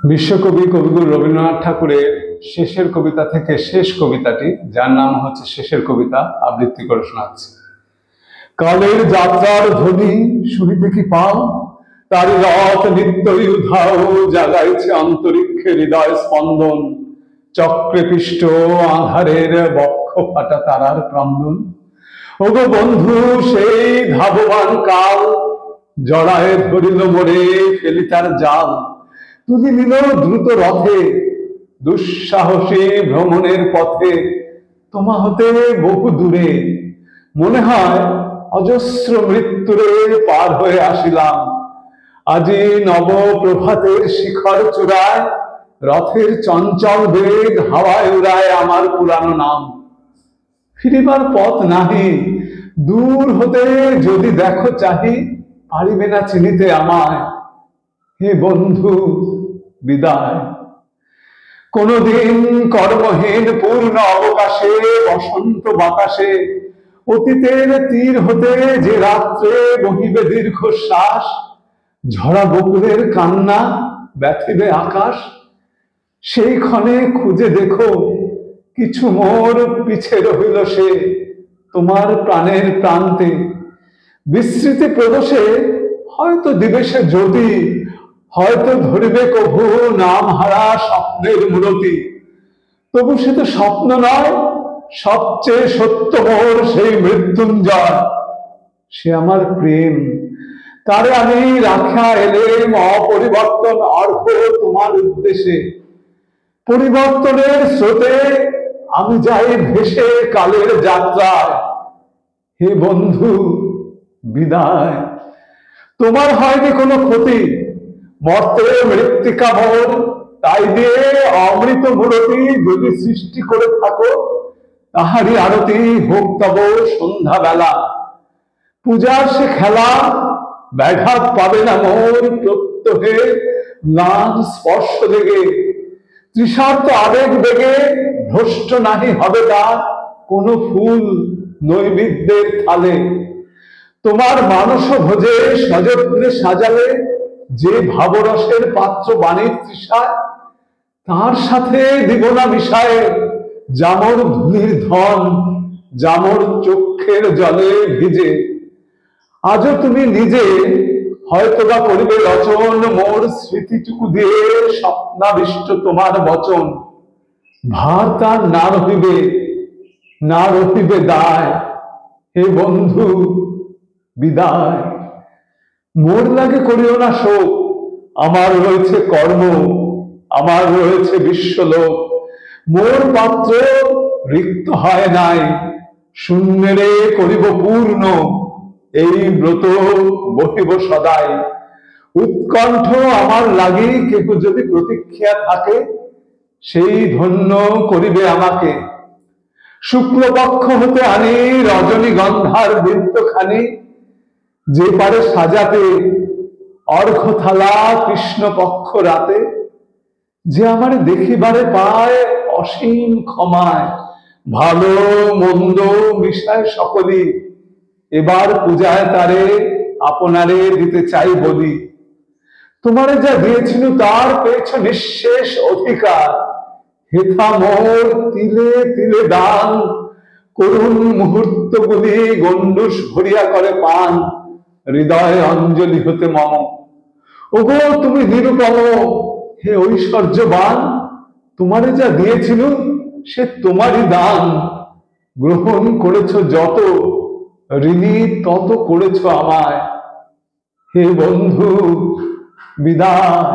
বিশ্বকবি কবিগুরু রবীন্দ্রনাথ ঠাকুরের শেষের কবিতা থেকে শেষ কবিতাটি, যার নাম হচ্ছে শেষের কবিতা, আবৃত্তি করে শোনাচ্ছি। কালের যাত্রার ধ্বনি শুনিতে কি পাও, তার রথ নিত্যই উধাও, জাগাইছে অন্তরিক্ষে হৃদয় স্পন্দন, চক্রে পিষ্ট আধারের বক্ষ ফাটা তারার ক্রন্দন। ওগো বন্ধু সেই ধাবমান কাল, জড়ায় ধরিল মোরে ফেলি তার জাল, তুলি নিল দ্রুত রথে দুঃসাহসী ভ্রমণের পথে, তোমা হতে বহু দূরে। মনে হয় অজস্র মৃত্যুরে পার হয়ে আসিলাম, আজি নব প্রভাতের শিখর চূড়ায়, রথের চঞ্চল বেগ হাওয়ায় উড়ায় আমার পুরানো নাম। ফিরিবার পথ নাহি, দূর হতে যদি দেখো চাহি, পারিবে না চিনিতে আমায়। হে বন্ধু বিদায়। কোনদিন কর্মহীন পূর্ণ অবকাশে, বসন্ত বাতাসে, অতীতের তীর হতে যে রাত্রে বহিবে দীর্ঘশ্বাস, ঝরা বকুলের কান্না ব্যথিবে আকাশ, সেই ক্ষণে খুঁজে দেখো কিছু মোর পিছে রহিল সে তোমার প্রাণের প্রান্তে। বিস্মৃতি প্রদোষে হয়তো দিবে সে জ্যোতি, হয়তো ধরিবে কভু নাম হারা স্বপ্নের মূরতি। তবু সে তো স্বপ্ন নয়, সবচেয়ে সত্য মোর সেই মৃত্যুঞ্জয়, সে আমার প্রেম। তারে আমি রাখা এলেম অপরিবর্তন অর্ঘ তোমার উদ্দেশ্যে। পরিবর্তনের স্রোতে আমি যাই ভেসে কালের যাত্রায়। হে বন্ধু বিদায়। তোমার হয়নি কোনো ক্ষতি, মর্তে মৃত্তিকা মোর, তাই দিয়ে অমৃত মূরতি যদি সৃষ্টি করে থাকো, তাহারই আরতি হোক তব সন্ধ্যা বেলা। পূজার সে খেলা ব্যাঘাত পাবে না মোর প্রত্যহে নাম স্পর্শ লেগে। তৃষার্ত আবেগ বেগে ভ্রষ্ট নাহি হবে তার কোনো ফুল নৈবেদ্যের থালে। তোমার মানস ভোজে সযত্নে সাজালে যে ভাবরসের পাত্র বাণীর তৃষায়, তার সাথে দিব না মিশায়ে জামর ধুলির ধন, জামর চক্ষের জলে ভিজে। আজও তুমি নিজে হয়তোবা করিবে রচন মোর স্মৃতিটুকু দিয়ে স্বপ্নাবিষ্ট তোমার বচন। ভার তার না রহিবে, না রহিবে দায়। হে বন্ধু বিদায়। মোর লাগে করিও না শোক, আমার রয়েছে কর্ম, আমার রয়েছে বিশ্বলোক। মোর পাত্র রিক্ত হয় নাই, শূন্যেরে করিব পূর্ণ, এই ব্রত বহিব সদাই। উৎকণ্ঠ আমার লাগি কেহ যদি প্রতীক্ষা থাকে, সেই ধন্য করিবে আমাকে। শুক্লপক্ষ হতে আনি রজনীগন্ধার বৃত্তখানি, যে পারে সাজাতে অর্ঘ্য থালা কৃষ্ণপক্ষ রাতে। যে আমার দেখিবারে পায় অসীম ক্ষমায়, ভালো মন্দ মিশায় সকলই, এবার পূজায় তারে আপনারে দিতে চাই বলি। তোমারে যা দিয়েছিল তার পেয়েছ নিঃশেষ অধিকার, হেথা মোর তিলে তিলে দান। করুণ মুহূর্তগুলি গণ্ডূষ ভরিয়া করে পান, হৃদয় অঞ্জলি হতে মম। ওগো তুমি নিরুপম, হে ঐশ্বর্যবান, তোমারে যা দিয়েছিল সে তোমারই দান। গ্রহণ করেছ যত, ঋণী তত করেছ আমায়। হে বন্ধু বিদায়।